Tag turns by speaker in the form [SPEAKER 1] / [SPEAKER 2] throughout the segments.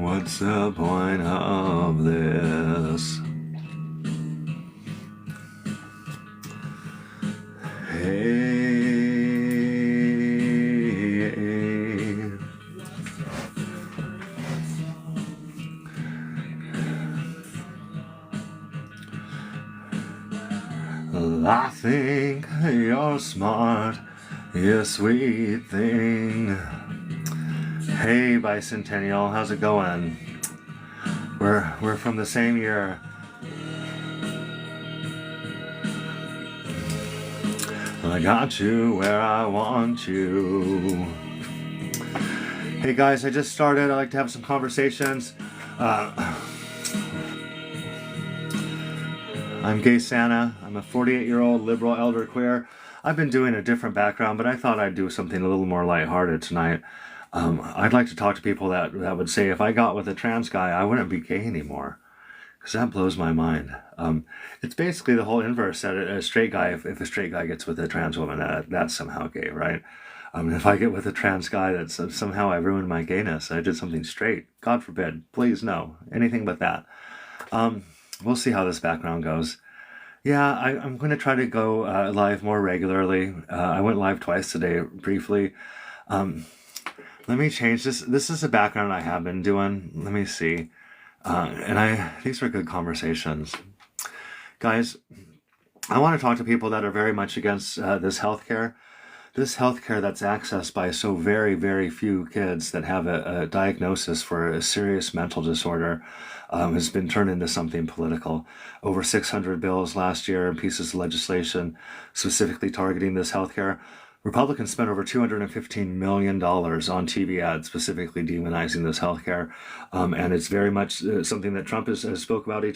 [SPEAKER 1] What's the point of this? Hey, I think you're smart, you sweet thing. Hey, Bicentennial, how's it going? We're from the same year. I got you where I want you. Hey guys, I just started. I like to have some conversations. I'm Gay Santa. I'm a 48-year-old liberal elder queer. I've been doing a different background, but I thought I'd do something a little more lighthearted tonight. I'd like to talk to people that would say if I got with a trans guy, I wouldn't be gay anymore. Because that blows my mind. It's basically the whole inverse that a straight guy, if a straight guy gets with a trans woman, that's somehow gay, right? If I get with a trans guy, that's somehow I ruined my gayness. I did something straight. God forbid. Please, no. Anything but that. We'll see how this background goes. Yeah, I'm going to try to go live more regularly. I went live twice today, briefly. Let me change this. This is the background I have been doing. Let me see. These are good conversations. Guys, I want to talk to people that are very much against this healthcare. This healthcare that's accessed by so very, very few kids that have a diagnosis for a serious mental disorder has been turned into something political. Over 600 bills last year and pieces of legislation specifically targeting this healthcare. Republicans spent over $215 million on TV ads specifically demonizing this healthcare, and it's very much something that Trump has spoke about. I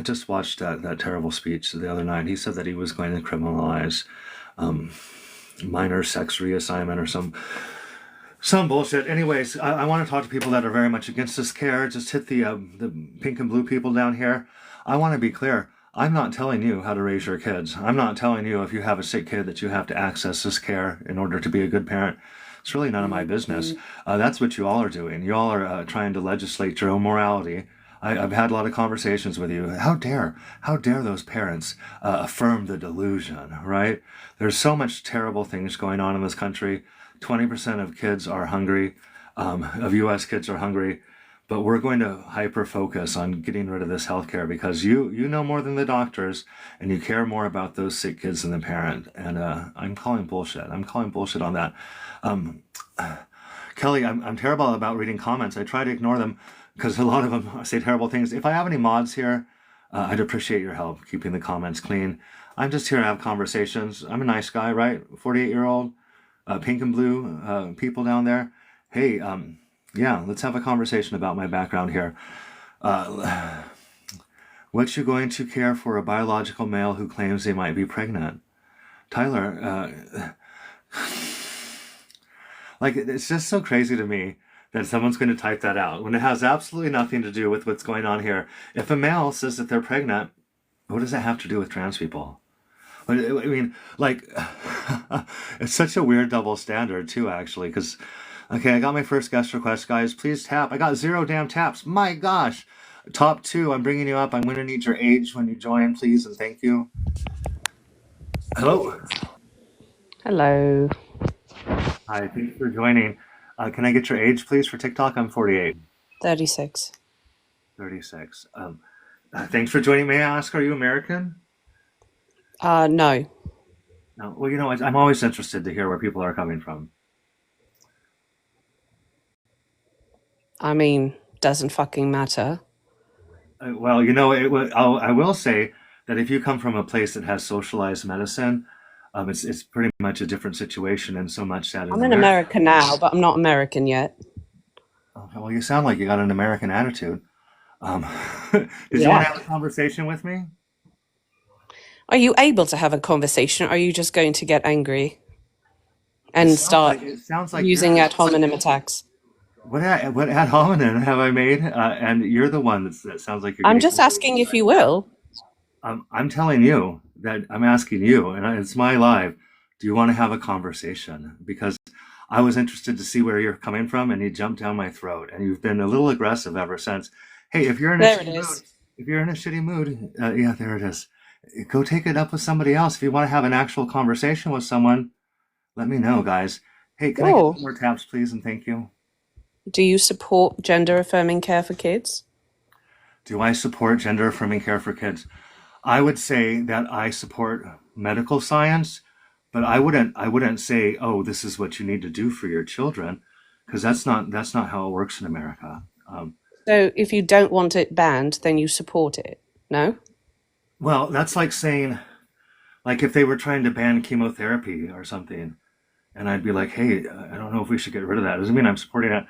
[SPEAKER 1] just watched that terrible speech the other night. He said that he was going to criminalize minor sex reassignment or some bullshit. Anyways, I want to talk to people that are very much against this care. Just hit the pink and blue people down here. I want to be clear. I'm not telling you how to raise your kids. I'm not telling you if you have a sick kid that you have to access this care in order to be a good parent. It's really none of my business. That's what you all are doing. You all are trying to legislate your own morality. I've had a lot of conversations with you. How dare those parents affirm the delusion, right? There's so much terrible things going on in this country. 20% of kids are hungry, of U.S. kids are hungry. But we're going to hyper-focus on getting rid of this healthcare because you know more than the doctors and you care more about those sick kids than the parent. And I'm calling bullshit. I'm calling bullshit on that. Kelly, I'm terrible about reading comments. I try to ignore them because a lot of them say terrible things. If I have any mods here, I'd appreciate your help keeping the comments clean. I'm just here to have conversations. I'm a nice guy, right? 48-year-old, pink and blue people down there. Hey, yeah, let's have a conversation about my background here. What you going to care for a biological male who claims they might be pregnant? Tyler, it's just so crazy to me that someone's going to type that out when it has absolutely nothing to do with what's going on here. If a male says that they're pregnant, what does that have to do with trans people? I mean, it's such a weird double standard too, actually, because okay, I got my first guest request, guys. Please tap. I got 0 damn taps. My gosh. Top 2, I'm bringing you up. I'm going to need your age when you join, please, and thank you. Hello.
[SPEAKER 2] Hello.
[SPEAKER 1] Hi, thanks for joining. Can I get your age, please, for TikTok? I'm 48.
[SPEAKER 2] 36.
[SPEAKER 1] 36. Thanks for joining. May I ask, are you American?
[SPEAKER 2] No.
[SPEAKER 1] No. Well, you know, I'm always interested to hear where people are coming from.
[SPEAKER 2] I mean, doesn't fucking matter.
[SPEAKER 1] Well, you know, I will say that if you come from a place that has socialized medicine, it's pretty much a different situation, and so much that in
[SPEAKER 2] I'm in America now, but I'm not American yet.
[SPEAKER 1] Okay, well, you sound like you got an American attitude. Did you want to have a conversation with me?
[SPEAKER 2] Are you able to have a conversation, or are you just going to get angry and start using ad hominem attacks?
[SPEAKER 1] What ad hominem have I made? And you're the one that sounds like you're.
[SPEAKER 2] I'm just asking if you will.
[SPEAKER 1] I'm telling you that I'm asking you, and it's my live. Do you want to have a conversation? Because I was interested to see where you're coming from, and you jumped down my throat, and you've been a little aggressive ever since. Hey, if you're in a
[SPEAKER 2] There it
[SPEAKER 1] shitty mood,
[SPEAKER 2] is.
[SPEAKER 1] if you're in a shitty mood, yeah, there it is. Go take it up with somebody else. If you want to have an actual conversation with someone, let me know, guys. Hey, can I get
[SPEAKER 2] Oh,
[SPEAKER 1] some more taps, please, and thank you.
[SPEAKER 2] do you support gender affirming care for kids?
[SPEAKER 1] Do I support gender affirming care for kids? I would say that I support medical science, but I wouldn't say, oh, this is what you need to do for your children, because that's not how it works in America.
[SPEAKER 2] So if you don't want it banned, then you support it. No?
[SPEAKER 1] Well, that's like saying, like if they were trying to ban chemotherapy or something, and I'd be like, hey, I don't know if we should get rid of that. Doesn't mean I'm supporting it.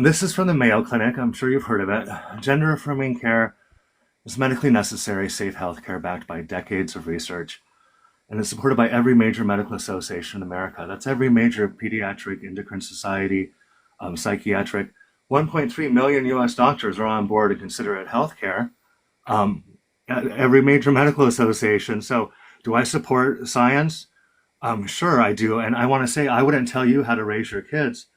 [SPEAKER 1] This is from the Mayo Clinic. I'm sure you've heard of it. Gender affirming care is medically necessary, safe healthcare backed by decades of research, and it's supported by every major medical association in America. That's every major pediatric, endocrine society, psychiatric. 1.3 million US doctors are on board to consider it healthcare. Um, every major medical association. So, do I support science? Sure, I do. And I want to say, I wouldn't tell you how to raise your kids,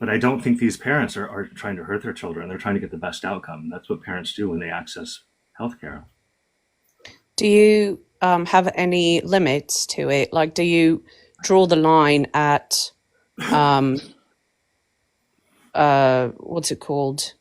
[SPEAKER 1] but I don't think these parents are trying to hurt their children. They're trying to get the best outcome. That's what parents do when they access healthcare.
[SPEAKER 2] Do you have any limits to it? Like, do you draw the line at um, what's it called?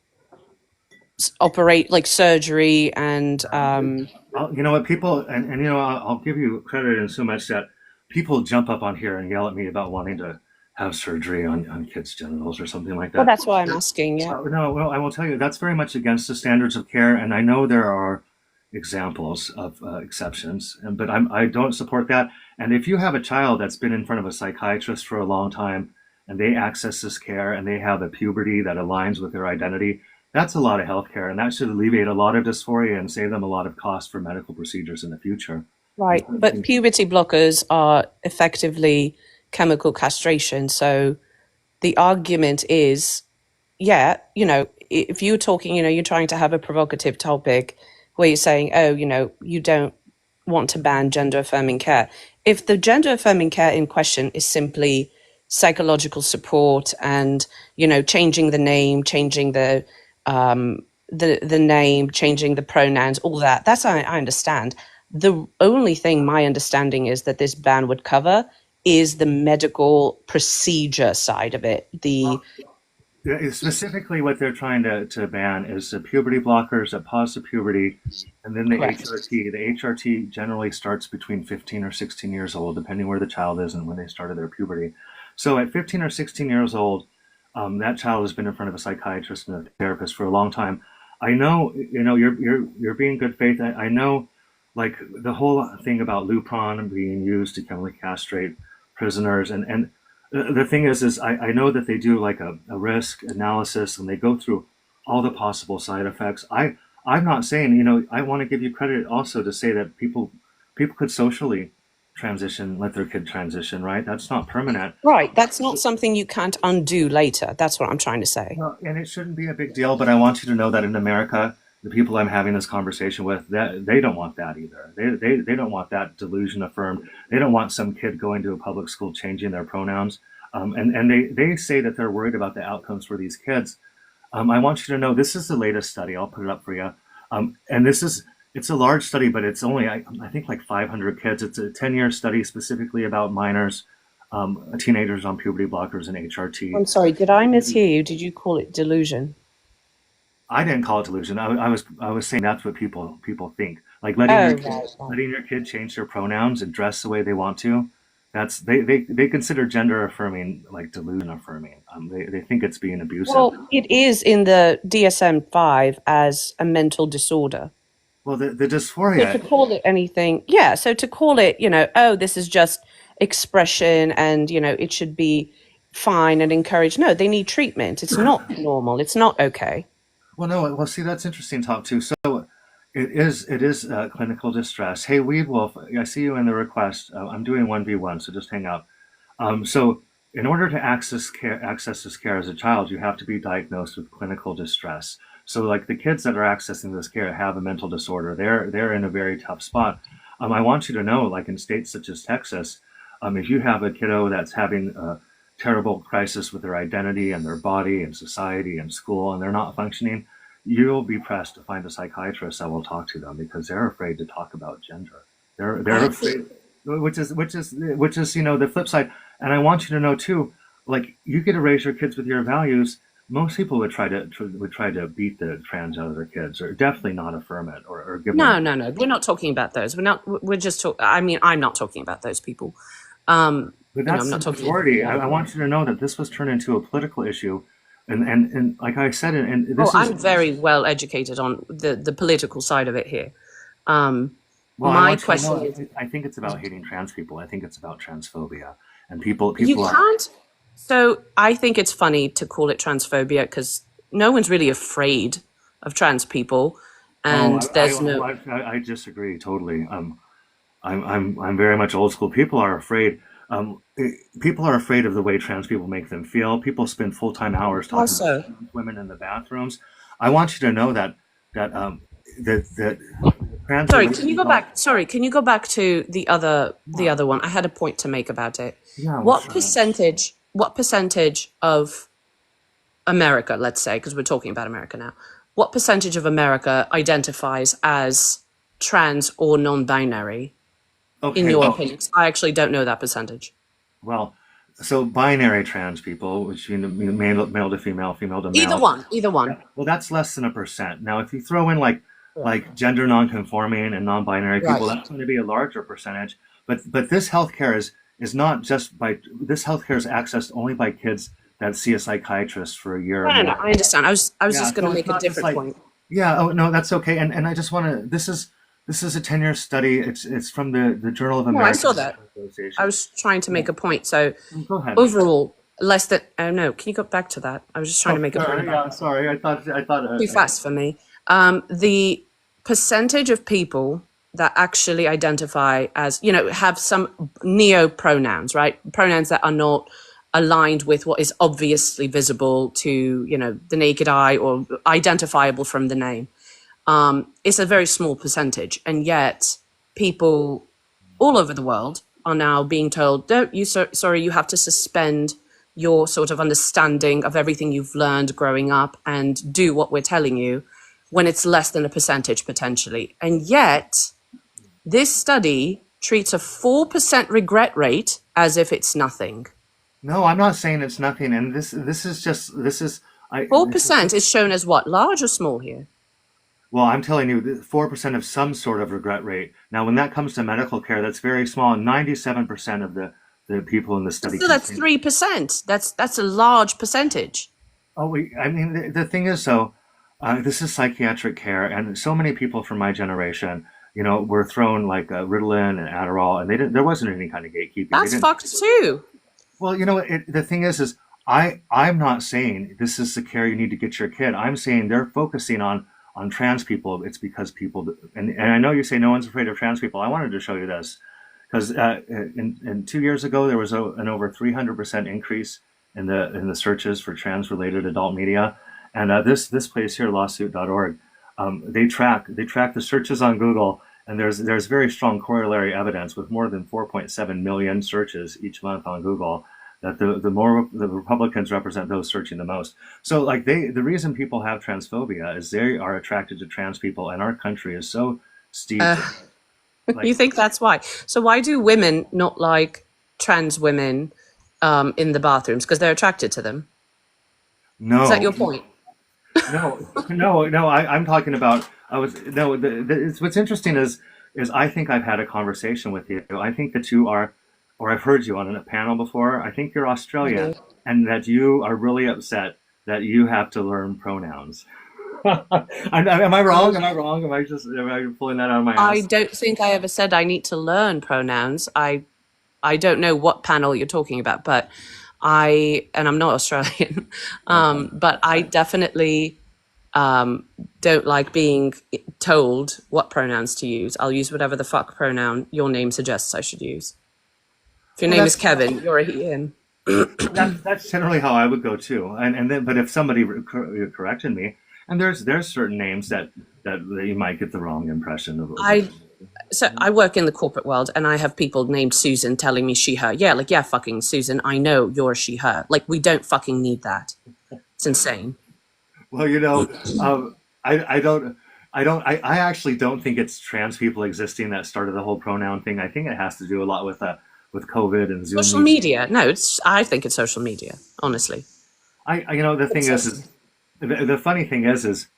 [SPEAKER 2] Operate like surgery and
[SPEAKER 1] You know what, people, and you know, I'll give you credit in so much that people jump up on here and yell at me about wanting to have surgery on kids' genitals or something like
[SPEAKER 2] well,
[SPEAKER 1] that.
[SPEAKER 2] that's why I'm asking. Yeah.
[SPEAKER 1] No, well, I will tell you that's very much against the standards of care, and I know there are examples of exceptions, but I don't support that. And if you have a child that's been in front of a psychiatrist for a long time, and they access this care, and they have a puberty that aligns with their identity, that's a lot of health care, and that should alleviate a lot of dysphoria and save them a lot of cost for medical procedures in the future.
[SPEAKER 2] Right. But puberty blockers are effectively chemical castration. So the argument is, yeah, if you're talking, you're trying to have a provocative topic where you're saying, oh, you don't want to ban gender affirming care. If the gender affirming care in question is simply psychological support and, changing the name, changing the name, changing the pronouns, all that, that's I understand. The only thing my understanding is that this ban would cover is the medical procedure side of it.
[SPEAKER 1] Specifically, what they're trying to ban is the puberty blockers that pause the puberty, and then the
[SPEAKER 2] Correct.
[SPEAKER 1] HRT. The HRT generally starts between 15 or 16 years old, depending where the child is and when they started their puberty. So at 15 or 16 years old, that child has been in front of a psychiatrist and a therapist for a long time. I know, you're being good faith. I know, like the whole thing about Lupron being used to chemically castrate prisoners, and the thing is I know that they do like a risk analysis and they go through all the possible side effects. I'm not saying, I want to give you credit also to say that people could socially transition, let their kid transition, right? That's not permanent.
[SPEAKER 2] Right. That's not something you can't undo later. That's what I'm trying to say.
[SPEAKER 1] Well, and it shouldn't be a big deal, but I want you to know that in America, the people I'm having this conversation with, that they don't want that either. They don't want that delusion affirmed. They don't want some kid going to a public school changing their pronouns. And they say that they're worried about the outcomes for these kids. I want you to know this is the latest study. I'll put it up for you. And it's a large study, but it's only, I think, like 500 kids. It's a 10-year study specifically about minors, teenagers on puberty blockers and HRT.
[SPEAKER 2] I'm sorry, did I mishear you? Did you call it delusion?
[SPEAKER 1] I didn't call it delusion. I was saying that's what people think. Like
[SPEAKER 2] Oh, right, right.
[SPEAKER 1] letting your kid change their pronouns and dress the way they want to. They consider gender affirming like delusion affirming. They think it's being abusive.
[SPEAKER 2] Well, it is in the DSM-5 as a mental disorder.
[SPEAKER 1] Well, the
[SPEAKER 2] So to
[SPEAKER 1] dysphoria.
[SPEAKER 2] call it anything, yeah, so to call it, oh, this is just expression and, it should be fine and encouraged. No, they need treatment. It's not normal. It's not okay.
[SPEAKER 1] Well, no. Well, see, that's interesting talk too. So it is clinical distress. Hey, Weed Wolf, I see you in the request. I'm doing 1v1, so just hang out. So in order to access this care as a child, you have to be diagnosed with clinical distress. So like the kids that are accessing this care have a mental disorder. They're in a very tough spot. I want you to know, like in states such as Texas, if you have a kiddo that's having terrible crisis with their identity and their body and society and school, and they're not functioning, you'll be pressed to find a psychiatrist that will talk to them because they're afraid to talk about gender. They're
[SPEAKER 2] I think
[SPEAKER 1] afraid, which is the flip side. And I want you to know too, like you get to raise your kids with your values. Most people would try to beat the trans out of their kids, or definitely not affirm it, or give them.
[SPEAKER 2] no, no, no. We're not talking about those. We're not. We're just talking. I mean, I'm not talking about those people. Um,
[SPEAKER 1] But
[SPEAKER 2] I'm
[SPEAKER 1] that's the
[SPEAKER 2] not talking
[SPEAKER 1] majority. I
[SPEAKER 2] about.
[SPEAKER 1] want you to know that this was turned into a political issue, and like I said, and
[SPEAKER 2] Oh,
[SPEAKER 1] this is
[SPEAKER 2] I'm very well educated on the political side of it here. Um,
[SPEAKER 1] well. I
[SPEAKER 2] my
[SPEAKER 1] want you to
[SPEAKER 2] question
[SPEAKER 1] know.
[SPEAKER 2] is,
[SPEAKER 1] I think it's about hating trans people. I think it's about transphobia, and
[SPEAKER 2] you
[SPEAKER 1] people are.
[SPEAKER 2] can't. So I think it's funny to call it transphobia because no one's really afraid of trans people,
[SPEAKER 1] Oh,
[SPEAKER 2] and there's no.
[SPEAKER 1] I disagree totally. I'm very much old school. People are afraid. People are afraid of the way trans people make them feel. People spend full time hours talking about
[SPEAKER 2] Also,
[SPEAKER 1] trans women in the bathrooms. I want you to know that that trans
[SPEAKER 2] sorry,
[SPEAKER 1] women
[SPEAKER 2] can you go
[SPEAKER 1] don't.
[SPEAKER 2] back? Sorry, can you go back to the other one? I had a point to make about it.
[SPEAKER 1] Yeah, well,
[SPEAKER 2] What
[SPEAKER 1] sure.
[SPEAKER 2] percentage? What percentage of America, let's say, because we're talking about America now, what percentage of America identifies as trans or non-binary, in
[SPEAKER 1] Okay,
[SPEAKER 2] your
[SPEAKER 1] well,
[SPEAKER 2] opinion? 'Cause I actually don't know that percentage.
[SPEAKER 1] well, so binary trans people, which male to female, female to
[SPEAKER 2] Either
[SPEAKER 1] male.
[SPEAKER 2] one, either
[SPEAKER 1] Yeah.
[SPEAKER 2] one.
[SPEAKER 1] Well, that's less than a percent. Now, if you throw in
[SPEAKER 2] Right.
[SPEAKER 1] like gender nonconforming and non-binary people,
[SPEAKER 2] Right.
[SPEAKER 1] that's going to be a larger percentage. But this healthcare is not just by this healthcare is accessed only by kids that see a psychiatrist for a year or
[SPEAKER 2] No, no, no.
[SPEAKER 1] more.
[SPEAKER 2] I understand. I was
[SPEAKER 1] Yeah,
[SPEAKER 2] just going
[SPEAKER 1] so
[SPEAKER 2] to
[SPEAKER 1] it's
[SPEAKER 2] make a
[SPEAKER 1] not just
[SPEAKER 2] different
[SPEAKER 1] like
[SPEAKER 2] point.
[SPEAKER 1] yeah. Oh no, that's okay. And I just want to. This is a 10-year study. It's from the Journal of
[SPEAKER 2] No, I
[SPEAKER 1] American
[SPEAKER 2] saw that.
[SPEAKER 1] Medical
[SPEAKER 2] I
[SPEAKER 1] Association.
[SPEAKER 2] was trying to
[SPEAKER 1] Yeah.
[SPEAKER 2] make a point. So
[SPEAKER 1] Go ahead.
[SPEAKER 2] overall, less than. Oh no, can you go back to that? I was just trying to
[SPEAKER 1] Oh,
[SPEAKER 2] make a point
[SPEAKER 1] sorry.
[SPEAKER 2] about
[SPEAKER 1] Yeah, sorry. I thought.
[SPEAKER 2] too fast for me. The percentage of people that actually identify as, have some neo pronouns, right? Pronouns that are not aligned with what is obviously visible to, the naked eye or identifiable from the name. It's a very small percentage. And yet people all over the world are now being told, don't you, sorry, you have to suspend your sort of understanding of everything you've learned growing up and do what we're telling you when it's less than a percentage potentially. And yet, this study treats a 4% regret rate as if it's nothing.
[SPEAKER 1] No, I'm not saying it's nothing. And this is just this is I this is
[SPEAKER 2] 4% is shown as what? Large or small here?
[SPEAKER 1] well, I'm telling you, 4% of some sort of regret rate. Now, when that comes to medical care, that's very small. 97% of the people in the study
[SPEAKER 2] So that's
[SPEAKER 1] continue.
[SPEAKER 2] 3%. That's a large percentage.
[SPEAKER 1] Oh, I mean, the thing is, so this is psychiatric care, and so many people from my generation, were thrown like Ritalin and Adderall, and they didn't. There wasn't any kind of gatekeeping. They
[SPEAKER 2] That's
[SPEAKER 1] didn't.
[SPEAKER 2] fucked too.
[SPEAKER 1] Well, the thing is I'm not saying this is the care you need to get your kid. I'm saying they're focusing on trans people. It's because people, and I know you say no one's afraid of trans people. I wanted to show you this because in 2 years ago there was an over 300% increase in the searches for trans related adult media, and this place here, lawsuit.org, they track the searches on Google, and there's very strong corollary evidence with more than 4.7 million searches each month on Google that the more the Republicans represent those searching the most. So like the reason people have transphobia is they are attracted to trans people, and our country is so steeped
[SPEAKER 2] Uh,
[SPEAKER 1] like
[SPEAKER 2] you think that's why? So why do women not like trans women in the bathrooms? Because they're attracted to them. Is that
[SPEAKER 1] no.
[SPEAKER 2] your point?
[SPEAKER 1] No. I'm talking about. I was no. What's interesting is I think I've had a conversation with you. I think that you are, or I've heard you on a panel before. I think you're Australian,
[SPEAKER 2] Mhm.
[SPEAKER 1] and that you are really upset that you have to learn pronouns. Am I wrong? Am I wrong? Am I pulling that out of my
[SPEAKER 2] I
[SPEAKER 1] ass?
[SPEAKER 2] don't think I ever said I need to learn pronouns. I don't know what panel you're talking about, but and I'm not Australian,
[SPEAKER 1] Okay.
[SPEAKER 2] but I definitely don't like being told what pronouns to use. I'll use whatever the fuck pronoun your name suggests I should use. If your
[SPEAKER 1] Well,
[SPEAKER 2] name is
[SPEAKER 1] that's
[SPEAKER 2] Kevin, you're a he, him.
[SPEAKER 1] that's generally how I would go too. And then, but if somebody corrected me, and there's certain names that you might get the wrong impression of.
[SPEAKER 2] I So I work in the corporate world and I have people named Susan telling me she, her. Yeah, like, yeah, fucking Susan, I know you're she, her. Like, we don't fucking need that. It's insane.
[SPEAKER 1] Well, I don't. I actually don't think it's trans people existing that started the whole pronoun thing. I think it has to do a lot with COVID and Zoom
[SPEAKER 2] Social
[SPEAKER 1] meetings.
[SPEAKER 2] media. No, I think it's social media, honestly.
[SPEAKER 1] The thing is the funny thing is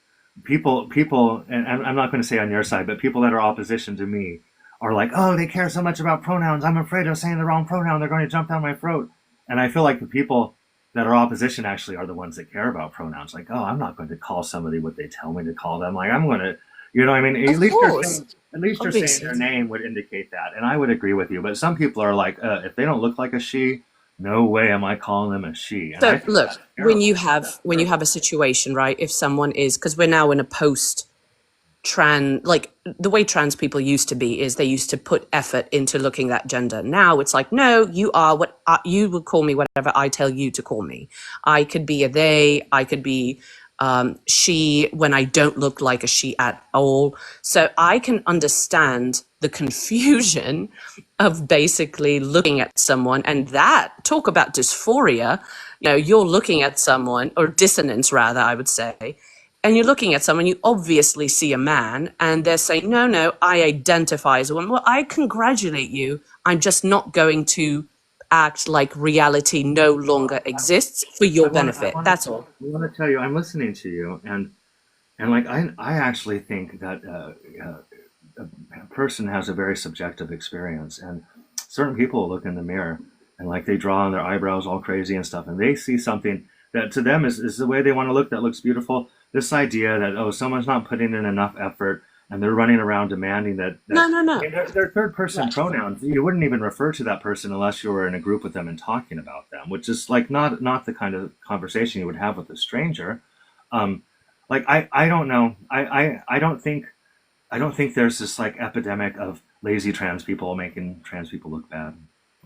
[SPEAKER 1] people, and I'm not going to say on your side, but people that are opposition to me are like, oh, they care so much about pronouns. I'm afraid of saying the wrong pronoun. They're going to jump down my throat. And I feel like the people that are opposition actually are the ones that care about pronouns. Like, oh, I'm not going to call somebody what they tell me to call them. Like, I'm going to, you know what I mean?
[SPEAKER 2] Of course.
[SPEAKER 1] At least you're saying
[SPEAKER 2] Obviously.
[SPEAKER 1] their name would indicate that. And I would agree with you. But some people are like, if they don't look like a she, no way am I calling them a she. And I
[SPEAKER 2] So
[SPEAKER 1] think
[SPEAKER 2] look,
[SPEAKER 1] that's terrible. That's
[SPEAKER 2] when you
[SPEAKER 1] terrible.
[SPEAKER 2] have a situation, right? If someone is, because we're now in a post trans, like the way trans people used to be is they used to put effort into looking at gender. Now it's like, no, you are what you would call me, whatever I tell you to call me. I could be a they, I could be she when I don't look like a she at all. So I can understand the confusion of basically looking at someone and that talk about dysphoria. You know, you're looking at someone, or dissonance rather, I would say, and you're looking at someone, you obviously see a man, and they're saying, no, no, I identify as a woman. Well, I congratulate you. I'm just not going to act like reality no longer exists for your
[SPEAKER 1] I
[SPEAKER 2] benefit.
[SPEAKER 1] want to,
[SPEAKER 2] That's all.
[SPEAKER 1] tell you, I'm listening to you, and like I actually think that a person has a very subjective experience, and certain people look in the mirror and like they draw on their eyebrows all crazy and stuff, and they see something that to them is the way they want to look, that looks beautiful. This idea that, oh, someone's not putting in enough effort and they're running around demanding
[SPEAKER 2] No, no,
[SPEAKER 1] I
[SPEAKER 2] no.
[SPEAKER 1] mean, they're third person pronouns. You wouldn't even refer to that person unless you were in a group with them and talking about them, which is like not the kind of conversation you would have with a stranger. Um, I don't know. I don't think there's this like epidemic of lazy trans people making trans people look bad.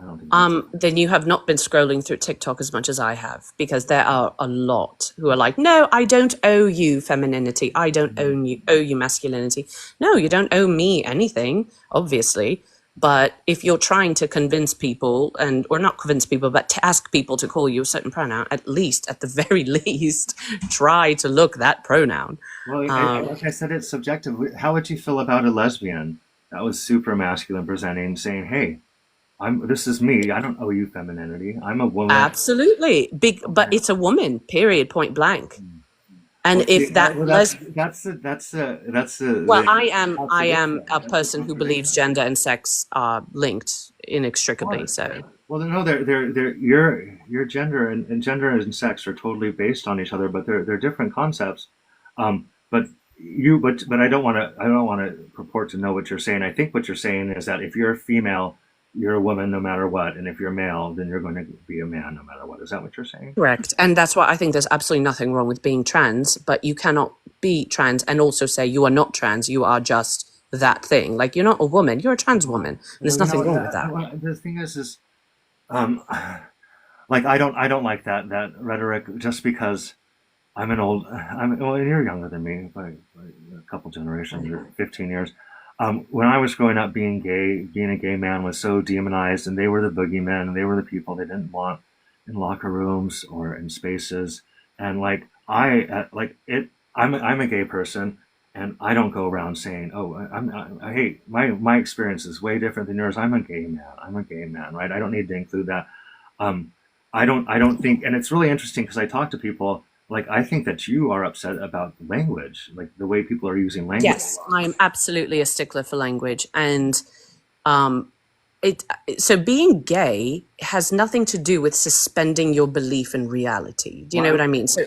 [SPEAKER 1] I don't think that's it.
[SPEAKER 2] Then you have not been scrolling through TikTok as much as I have, because there are a lot who are like, no, I don't owe you femininity. I don't owe you masculinity. No, you don't owe me anything, obviously. But if you're trying to convince people or not convince people, but to ask people to call you a certain pronoun, at the very least, try to look that pronoun.
[SPEAKER 1] Well,
[SPEAKER 2] Um,
[SPEAKER 1] like I said, it's subjective. How would you feel about a lesbian that was super masculine presenting, saying, "Hey, this is me. I don't owe you femininity. I'm a woman."
[SPEAKER 2] Absolutely. But
[SPEAKER 1] Okay.
[SPEAKER 2] it's a woman, period, point blank.
[SPEAKER 1] Well,
[SPEAKER 2] And
[SPEAKER 1] see,
[SPEAKER 2] if that
[SPEAKER 1] well,
[SPEAKER 2] well,
[SPEAKER 1] the
[SPEAKER 2] I am
[SPEAKER 1] contradiction.
[SPEAKER 2] a
[SPEAKER 1] That's the
[SPEAKER 2] person who believes
[SPEAKER 1] contradiction.
[SPEAKER 2] gender and sex are linked inextricably.
[SPEAKER 1] Well,
[SPEAKER 2] So
[SPEAKER 1] no, your gender and gender and sex are totally based on each other, but they're different concepts. But I don't want to purport to know what you're saying. I think what you're saying is that if you're a female, you're a woman no matter what, and if you're male, then you're going to be a man no matter what. Is that what you're saying?
[SPEAKER 2] correct. And that's why I think there's absolutely nothing wrong with being trans, but you cannot be trans and also say you are not trans, you are just that thing. Like, you're not a woman, you're a trans woman. And
[SPEAKER 1] Well,
[SPEAKER 2] there's nothing wrong with that.
[SPEAKER 1] the thing is, um, like I don't like that rhetoric just because well, and you're younger than me by a couple generations, you're 15 years. When I was growing up, being a gay man was so demonized, and they were the boogeymen, and they were the people they didn't want in locker rooms or in spaces. And like I'm a gay person, and I don't go around saying, "Oh, hey, my experience is way different than yours. I'm a gay man. I'm a gay man, right? I don't need to include that." Um, I don't think, and it's really interesting because I talk to people like I think that you are upset about language, like the way people are using language a
[SPEAKER 2] Yes,
[SPEAKER 1] lot.
[SPEAKER 2] I'm absolutely a stickler for language. And um, it so being gay has nothing to do with suspending your belief in reality. Do you know
[SPEAKER 1] Well,
[SPEAKER 2] what I mean? So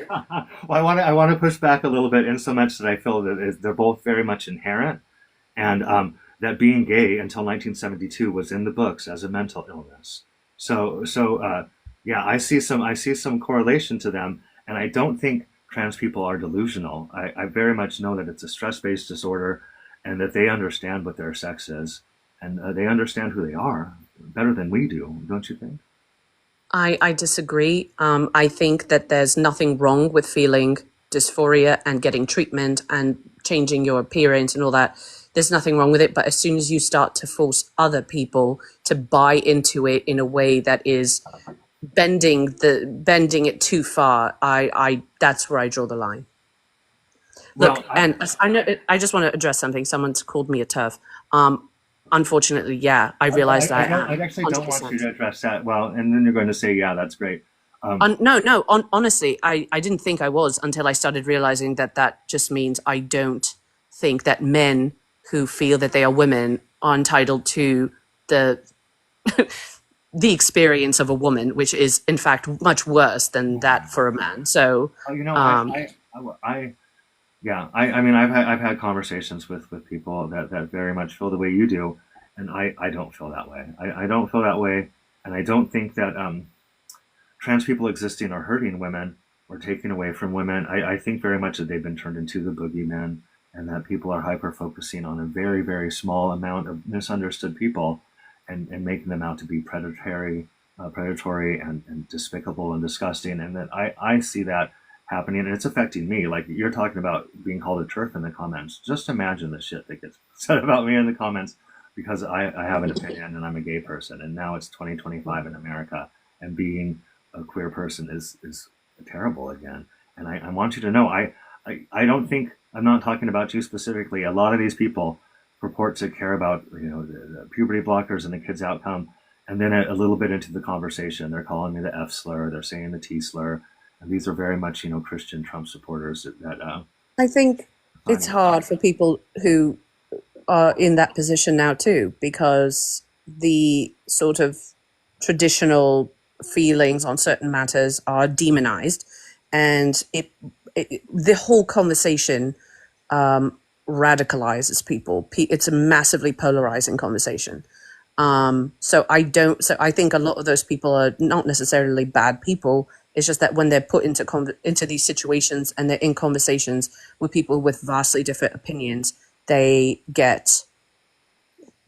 [SPEAKER 1] well, I want to push back a little bit in so much that I feel that they're both very much inherent, and that being gay until 1972 was in the books as a mental illness. Yeah, I see some correlation to them, and I don't think trans people are delusional. I very much know that it's a stress based disorder, and that they understand what their sex is, and they understand who they are better than we do. Don't you think?
[SPEAKER 2] I disagree. I think that there's nothing wrong with feeling dysphoria and getting treatment and changing your appearance and all that. there's nothing wrong with it. But as soon as you start to force other people to buy into it in a way that is bending it too far, I that's where I draw the line. Look,
[SPEAKER 1] Well,
[SPEAKER 2] and I know I just want to address something. Someone's called me a turf. Unfortunately, yeah, I realized I
[SPEAKER 1] don't. I
[SPEAKER 2] am
[SPEAKER 1] actually don't want you
[SPEAKER 2] 100%.
[SPEAKER 1] to address that. Well, and then you're going to say, "Yeah, that's great."
[SPEAKER 2] No, no. Honestly, I didn't think I was until I started realizing that that just means I don't think that men who feel that they are women are entitled to the the experience of a woman, which is in fact much worse than that for a man. So,
[SPEAKER 1] You know,
[SPEAKER 2] um,
[SPEAKER 1] yeah, I mean, I've had conversations with people that very much feel the way you do, and I don't feel that way. I don't feel that way, and I don't think that trans people existing are hurting women or taking away from women. I think very much that they've been turned into the boogeymen, and that people are hyper focusing on a very, very small amount of misunderstood people, and making them out to be predatory and despicable and disgusting. And that I see that happening, and it's affecting me. Like you're talking about being called a turf in the comments. Just imagine the shit that gets said about me in the comments because I have an opinion and I'm a gay person, and now it's 2025 in America, and being a queer person is terrible again. And I want you to know, I don't think I'm not talking about you specifically. A lot of these people purport to care about the puberty blockers and the kids' outcome, and then a little bit into the conversation, they're calling me the F slur, they're saying the T slur, and these are very much Christian Trump supporters that
[SPEAKER 2] I think it's
[SPEAKER 1] finding it.
[SPEAKER 2] hard for people who are in that position now too, because the sort of traditional feelings on certain matters are demonized, and the whole conversation radicalizes people. It's a massively polarizing conversation. So I don't. So I think a lot of those people are not necessarily bad people. It's just that when they're put into these situations and they're in conversations with people with vastly different opinions, they get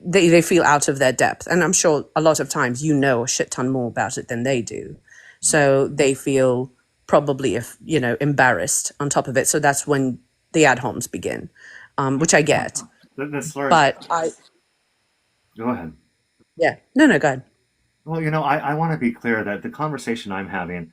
[SPEAKER 2] they feel out of their depth. And I'm sure a lot of times a shit ton more about it than they do. So they feel probably embarrassed on top of it. So that's when the ad homs begin, which I get.
[SPEAKER 1] The slurs.
[SPEAKER 2] But
[SPEAKER 1] Go ahead.
[SPEAKER 2] yeah, no, go ahead.
[SPEAKER 1] Well, I want to be clear that the conversation I'm having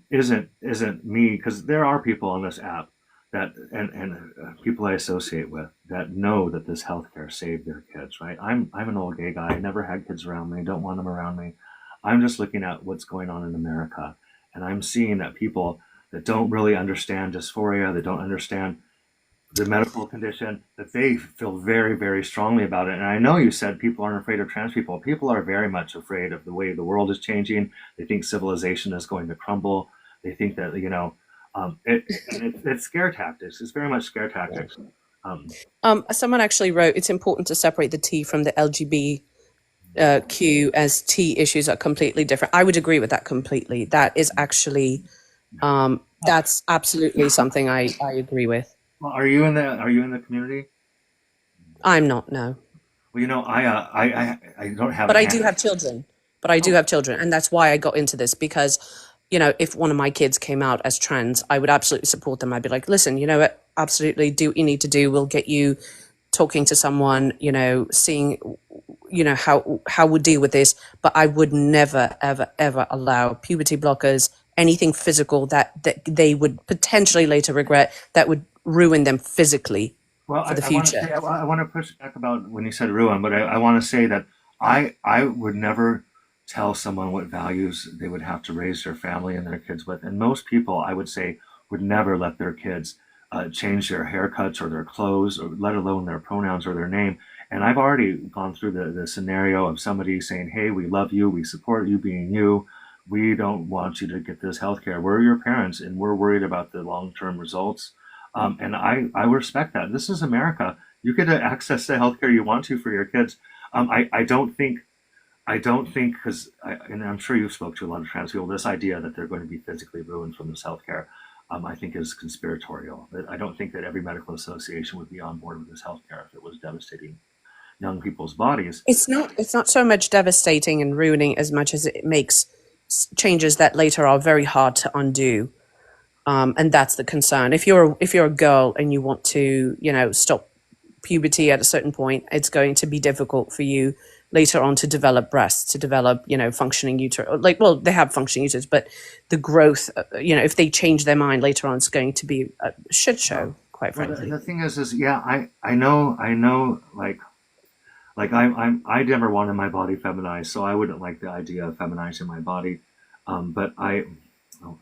[SPEAKER 1] isn't me, because there are people on this app that and people I associate with that know that this healthcare saved their kids. Right? I'm an old gay guy. I never had kids around me. Don't want them around me. I'm just looking at what's going on in America, and I'm seeing that people that don't really understand dysphoria, that don't understand the medical condition, that they feel very, very strongly about it. And I know you said people aren't afraid of trans people. People are very much afraid of the way the world is changing. They think civilization is going to crumble. They think that, it's scare tactics. It's very much scare tactics. Um,
[SPEAKER 2] Someone actually wrote, it's important to separate the T from the LGBTQ, as T issues are completely different. I would agree with that completely. That is actually, that's absolutely something I agree with.
[SPEAKER 1] well, are you in the community?
[SPEAKER 2] I'm not, no.
[SPEAKER 1] Well, I don't have
[SPEAKER 2] But
[SPEAKER 1] an
[SPEAKER 2] I do
[SPEAKER 1] aunt.
[SPEAKER 2] have children. But I do
[SPEAKER 1] Oh,
[SPEAKER 2] have children. And that's why I got into this, because, if one of my kids came out as trans, I would absolutely support them. I'd be like, listen, you know what? Absolutely do what you need to do. We'll get you talking to someone, seeing, how we'll deal with this. But I would never, ever, ever allow puberty blockers, anything physical that they would potentially later regret, that would ruin them physically
[SPEAKER 1] well,
[SPEAKER 2] for the
[SPEAKER 1] I want to
[SPEAKER 2] future.
[SPEAKER 1] say I want to push back about when you said ruin, but I want to say that I would never tell someone what values they would have to raise their family and their kids with. And most people, I would say, would never let their kids change their haircuts or their clothes, or let alone their pronouns or their name. And I've already gone through the scenario of somebody saying, "Hey, we love you, we support you being you. We don't want you to get this health care. We're your parents, and we're worried about the long term results." And I respect that. This is America. You get to access the healthcare you want to for your kids. I don't think because, and I'm sure you've spoke to a lot of trans people, this idea that they're going to be physically ruined from this healthcare, I think is conspiratorial. I don't think that every medical association would be on board with this healthcare if it was devastating young people's bodies.
[SPEAKER 2] It's not so much devastating and ruining as much as it makes changes that later are very hard to undo. And that's the concern. If you're a girl and you want to, stop puberty at a certain point, it's going to be difficult for you later on to develop breasts, to develop, functioning uterus. Like, well, they have functioning uterus, but the growth, if they change their mind later on, it's going to be a shit show, quite
[SPEAKER 1] Well,
[SPEAKER 2] frankly.
[SPEAKER 1] the thing is, yeah, I know, I never wanted my body feminized, so I wouldn't like the idea of feminizing my body. But oh,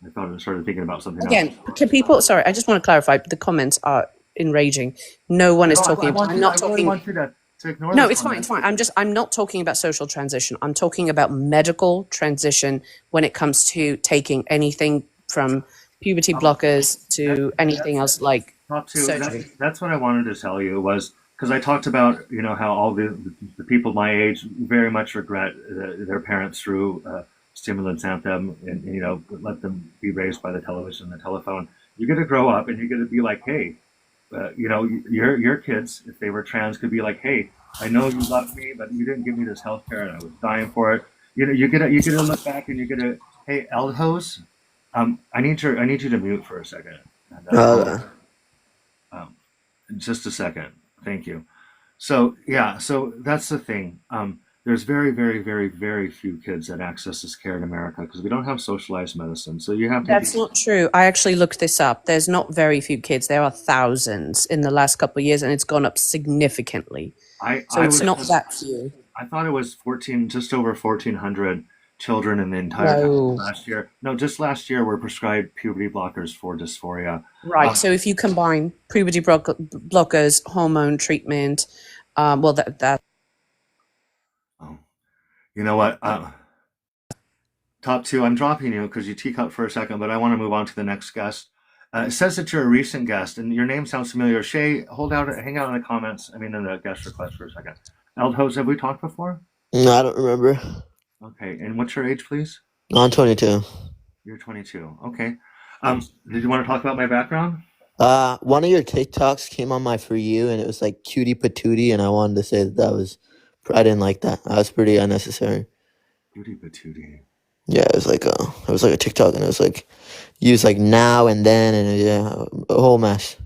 [SPEAKER 1] I thought I started thinking about something else.
[SPEAKER 2] Again, can people, sorry, I just want to clarify, the comments are enraging. No one is
[SPEAKER 1] No,
[SPEAKER 2] talking, I'm not
[SPEAKER 1] I really
[SPEAKER 2] talking.
[SPEAKER 1] want you to ignore
[SPEAKER 2] No,
[SPEAKER 1] those
[SPEAKER 2] it's fine. It's
[SPEAKER 1] comments.
[SPEAKER 2] fine. I'm not talking about social transition. I'm talking about medical transition when it comes to taking anything from puberty blockers
[SPEAKER 1] That,
[SPEAKER 2] to anything
[SPEAKER 1] that's
[SPEAKER 2] else like
[SPEAKER 1] top two.
[SPEAKER 2] surgery.
[SPEAKER 1] That's what I wanted to tell you was because I talked about how all the people my age very much regret their parents threw stimulants at them and let them be raised by the television, the telephone. You get to grow up and you get to be like, hey, your kids, if they were trans, could be like, hey, I know you love me, but you didn't give me this health care, and I was dying for it. You get to look back and you get to, hey, Eldhose, I need you to mute for a second. And,
[SPEAKER 3] Uh,
[SPEAKER 1] um, just a second, thank you. So yeah, so that's the thing. There's very, very, very, very few kids that access this care in America because we don't have socialized medicine. So you have to be.
[SPEAKER 2] That's not true. I actually looked this up. There's not very few kids. There are thousands in the last couple of years, and it's gone up significantly.
[SPEAKER 1] I
[SPEAKER 2] So
[SPEAKER 1] I
[SPEAKER 2] it's
[SPEAKER 1] was
[SPEAKER 2] not that few.
[SPEAKER 1] I thought it was 14, just over 1,400 children in the entire country
[SPEAKER 2] No.
[SPEAKER 1] last year. No, just last year were prescribed puberty blockers for dysphoria.
[SPEAKER 2] Right.
[SPEAKER 1] Um,
[SPEAKER 2] So if you combine puberty blockers, hormone treatment, well, that
[SPEAKER 1] oh, you know what? Top two, I'm dropping you because you teacup for a second, but I want to move on to the next guest. It says that you're a recent guest, and your name sounds familiar. Shay, hang out in the comments. I mean, in the guest request for a second. Eldhose, have we talked before?
[SPEAKER 3] no, I don't remember.
[SPEAKER 1] Okay, and what's your age, please?
[SPEAKER 3] No, I'm 22.
[SPEAKER 1] You're 22. Okay. Did you want to talk about my background?
[SPEAKER 3] One of your TikToks came on my For You, and it was like cutie patootie, and I wanted to say that was, I didn't like that. That was pretty unnecessary.
[SPEAKER 1] Beauty patootie.
[SPEAKER 3] Yeah, it was like a TikTok, and it was like used like now and then, and yeah, a whole mess.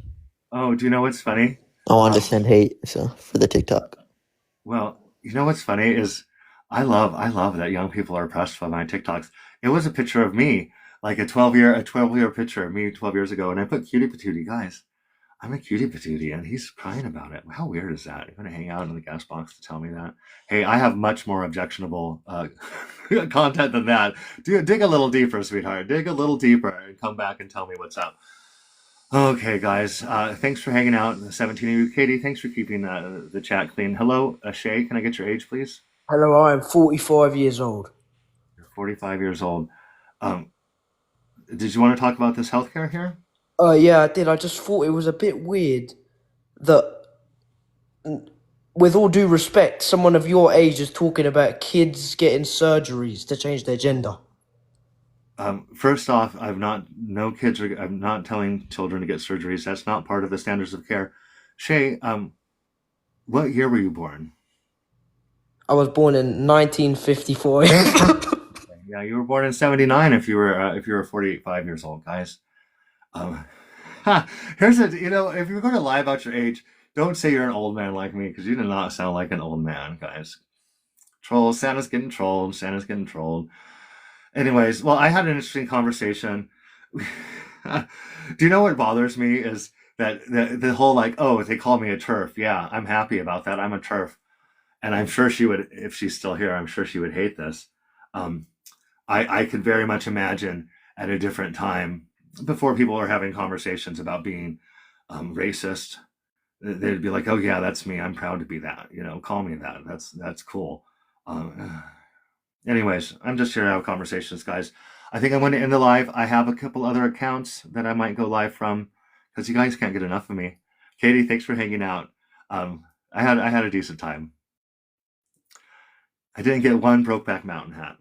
[SPEAKER 1] Oh, do you know what's funny?
[SPEAKER 3] I wanted to
[SPEAKER 1] Um,
[SPEAKER 3] send hate, so for the TikTok.
[SPEAKER 1] well, you know what's funny is I love that young people are impressed by my TikToks. It was a picture of me, like a 12-year picture of me 12 years ago, and I put cutie patootie, guys. I'm a cutie patootie, and he's crying about it. How weird is that? You're gonna hang out in the guest box to tell me that? Hey, I have much more objectionable content than that. Dig a little deeper, sweetheart. Dig a little deeper and come back and tell me what's up. Okay, guys. Thanks for hanging out. 17 of you, Katie. Thanks for keeping the chat clean. Hello, Shay. Can I get your age, please?
[SPEAKER 4] Hello, I am 45 years old.
[SPEAKER 1] You're 45 years old. Um, did you want to talk about this healthcare here?
[SPEAKER 4] Yeah, I did. I just thought it was a bit weird that, with all due respect, someone of your age is talking about kids getting surgeries to change their gender.
[SPEAKER 1] First off, no kids I'm not telling children to get surgeries. That's not part of the standards of care. Shay, what year were you born?
[SPEAKER 4] I was born in 1954.
[SPEAKER 1] Yeah, you were born in '79. If you were 45 years old, guys. Um, here's if you're going to lie about your age, don't say you're an old man like me because you do not sound like an old man, guys. Trolls, Santa's getting trolled. Santa's getting trolled. Anyways, well, I had an interesting conversation. Do you know what bothers me is that the whole like, oh, they call me a turf. Yeah, I'm happy about that. I'm a turf, and I'm sure she would, if she's still here. I'm sure she would hate this. Um, I could very much imagine at a different time, before people are having conversations about being racist, they'd be like, "Oh yeah, that's me. I'm proud to be that. Call me that. That's cool." Um, Anyways, I'm just here to have conversations, guys. I think I'm going to end the live. I have a couple other accounts that I might go live from because you guys can't get enough of me. Katie, thanks for hanging out. I had a decent time. I didn't get one Brokeback Mountain hat.